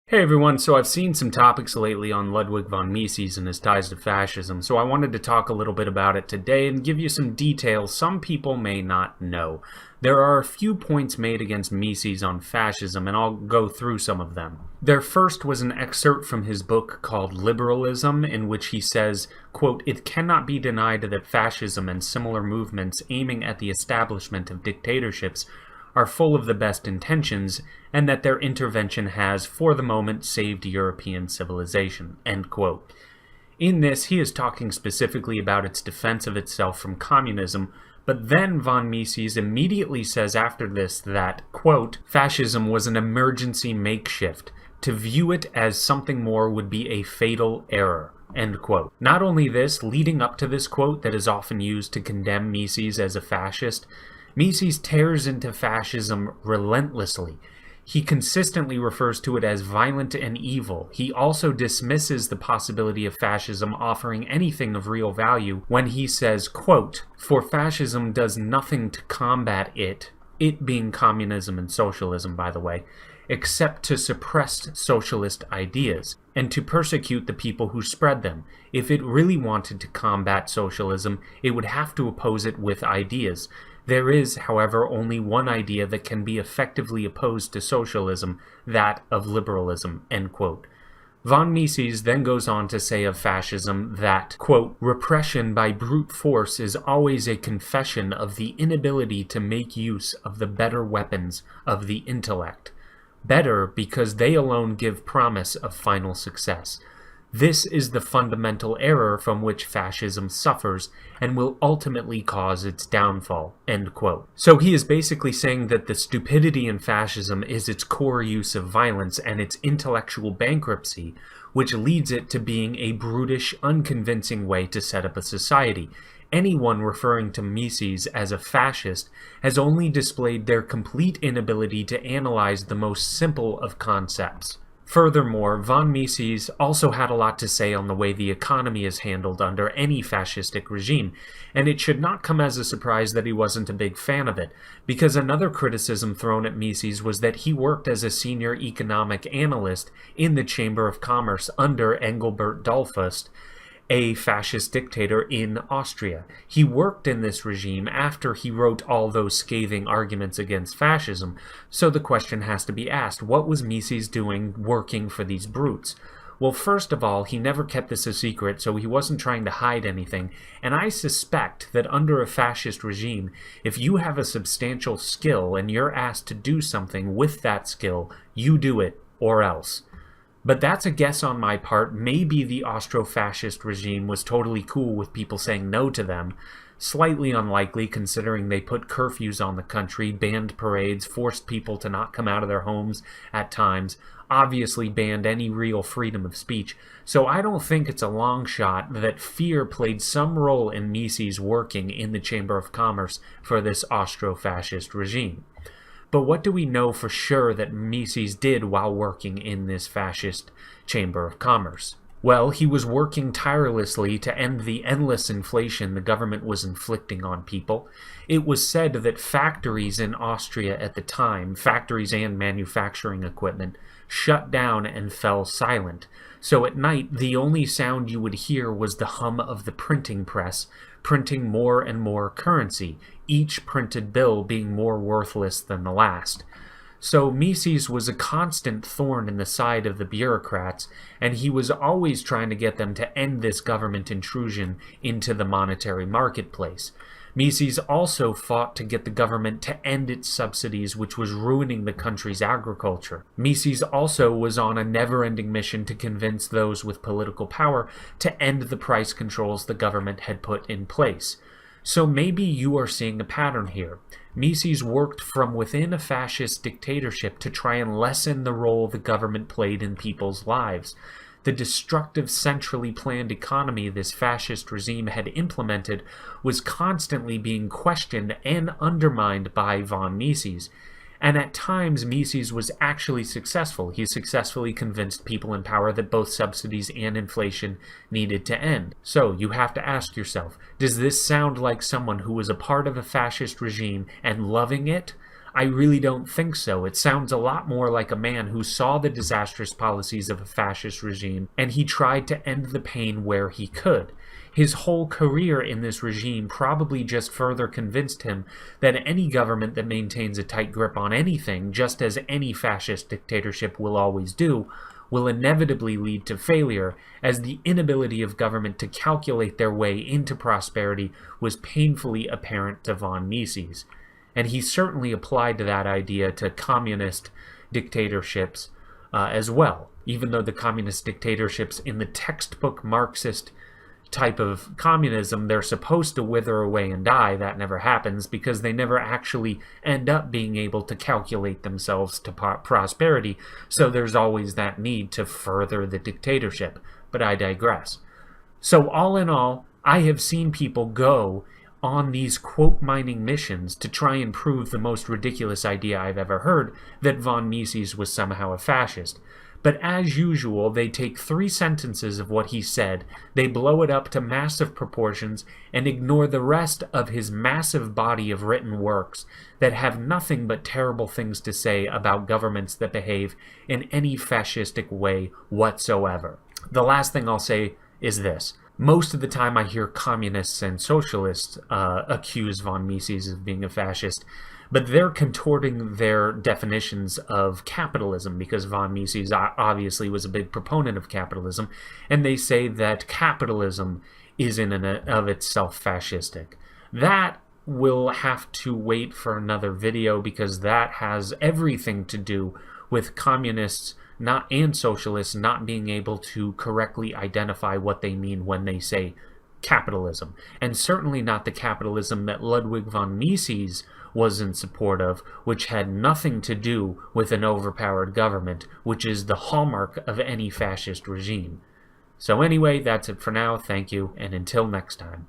Hey everyone, so I've seen some topics lately on Ludwig von Mises and his ties to fascism, so I wanted to talk a little bit about it today and give you some details some people may not know. There are a few points made against Mises on fascism, and I'll go through some of them. Their first was an excerpt from his book called Liberalism, in which he says, quote, "It cannot be denied that fascism and similar movements aiming at the establishment of dictatorships are full of the best intentions, and that their intervention has, for the moment, saved European civilization." End quote. In this, he is talking specifically about its defense of itself from communism, but then von Mises immediately says after this that, quote, "Fascism was an emergency makeshift. To view it as something more would be a fatal error." End quote. Not only this, leading up to this quote that is often used to condemn Mises as a fascist, Mises tears into fascism relentlessly. He consistently refers to it as violent and evil. He also dismisses the possibility of fascism offering anything of real value when he says, quote, "For fascism does nothing to combat it being communism and socialism, by the way, except to suppress socialist ideas, and to persecute the people who spread them. If it really wanted to combat socialism, it would have to oppose it with ideas. There is, however, only one idea that can be effectively opposed to socialism, that of liberalism." End quote. Von Mises then goes on to say of fascism that, quote, "Repression by brute force is always a confession of the inability to make use of the better weapons of the intellect. Better because they alone give promise of final success. This is the fundamental error from which fascism suffers and will ultimately cause its downfall." End quote. So he is basically saying that the stupidity in fascism is its core use of violence and its intellectual bankruptcy, which leads it to being a brutish, unconvincing way to set up a society. Anyone referring to Mises as a fascist has only displayed their complete inability to analyze the most simple of concepts. Furthermore, von Mises also had a lot to say on the way the economy is handled under any fascistic regime, and it should not come as a surprise that he wasn't a big fan of it, because another criticism thrown at Mises was that he worked as a senior economic analyst in the Chamber of Commerce under Engelbert Dollfuss, a fascist dictator in Austria. He worked in this regime after he wrote all those scathing arguments against fascism, so the question has to be asked, what was Mises doing working for these brutes? Well, first of all, he never kept this a secret, so he wasn't trying to hide anything, and I suspect that under a fascist regime, if you have a substantial skill and you're asked to do something with that skill, you do it, or else. But that's a guess on my part. Maybe the Austro-fascist regime was totally cool with people saying no to them. Slightly unlikely, considering they put curfews on the country, banned parades, forced people to not come out of their homes at times, obviously banned any real freedom of speech. So I don't think it's a long shot that fear played some role in Mises working in the Chamber of Commerce for this Austro-fascist regime. But what do we know for sure that Mises did while working in this fascist Chamber of Commerce? Well, he was working tirelessly to end the endless inflation the government was inflicting on people. It was said that factories in Austria at the time, factories and manufacturing equipment, shut down and fell silent. So at night, the only sound you would hear was the hum of the printing press, printing more and more currency, each printed bill being more worthless than the last. So Mises was a constant thorn in the side of the bureaucrats, and he was always trying to get them to end this government intrusion into the monetary marketplace. Mises also fought to get the government to end its subsidies, which was ruining the country's agriculture. Mises also was on a never-ending mission to convince those with political power to end the price controls the government had put in place. So maybe you are seeing a pattern here. Mises worked from within a fascist dictatorship to try and lessen the role the government played in people's lives. The destructive, centrally planned economy this fascist regime had implemented was constantly being questioned and undermined by von Mises. And at times, Mises was actually successful. He successfully convinced people in power that both subsidies and inflation needed to end. So you have to ask yourself, does this sound like someone who was a part of a fascist regime and loving it? I really don't think so. It sounds a lot more like a man who saw the disastrous policies of a fascist regime, and he tried to end the pain where he could. His whole career in this regime probably just further convinced him that any government that maintains a tight grip on anything, just as any fascist dictatorship will always do, will inevitably lead to failure, as the inability of government to calculate their way into prosperity was painfully apparent to von Mises. And he certainly applied that idea to communist dictatorships as well, even though the communist dictatorships in the textbook Marxist type of communism, they're supposed to wither away and die. That never happens because they never actually end up being able to calculate themselves to prosperity, so there's always that need to further the dictatorship. But I digress. So all in all, I have seen people go on these quote mining missions to try and prove the most ridiculous idea I've ever heard, that von Mises was somehow a fascist. But as usual, they take 3 sentences of what he said, they blow it up to massive proportions, and ignore the rest of his massive body of written works that have nothing but terrible things to say about governments that behave in any fascistic way whatsoever. The last thing I'll say is this. Most of the time I hear communists and socialists accuse von Mises of being a fascist, but they're contorting their definitions of capitalism, because von Mises obviously was a big proponent of capitalism, and they say that capitalism is in and of itself fascistic. That will have to wait for another video, because that has everything to do with communists and socialists not being able to correctly identify what they mean when they say capitalism, and certainly not the capitalism that Ludwig von Mises was in support of, which had nothing to do with an overpowered government, which is the hallmark of any fascist regime. So anyway, that's it for now. Thank you, and until next time.